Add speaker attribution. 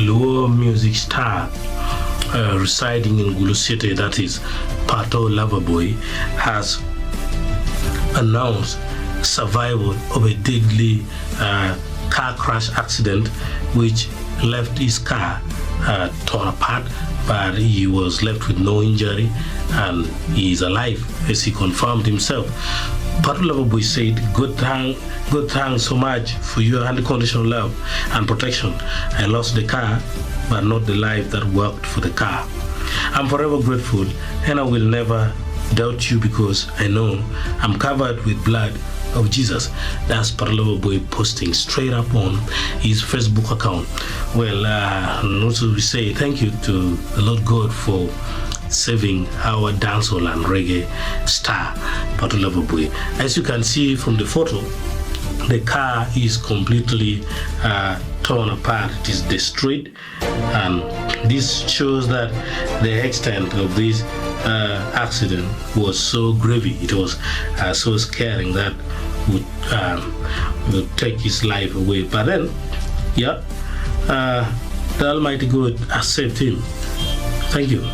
Speaker 1: Luo music star residing in Gulu City, that is Pato Loverboy, has announced survival of a deadly car crash accident which left his car torn apart, but he was left with no injury and he is alive, as he confirmed himself. Pato Loverboy said, good thanks so much for your unconditional love and protection. I lost the car, but not the life that worked for the car. I'm forever grateful, and I will never doubt you because I know I'm covered with blood of Jesus. That's Pato Loverboy posting straight up on his Facebook account. Well, and also we say thank you to the Lord God for saving our dancehall and reggae star, Pato Loverboy. As you can see from the photo, the car is completely torn apart. It is destroyed, and this shows that the extent of this accident was so grave. It was so scaring that would take his life away. But then, yeah, the Almighty God has saved him. Thank you.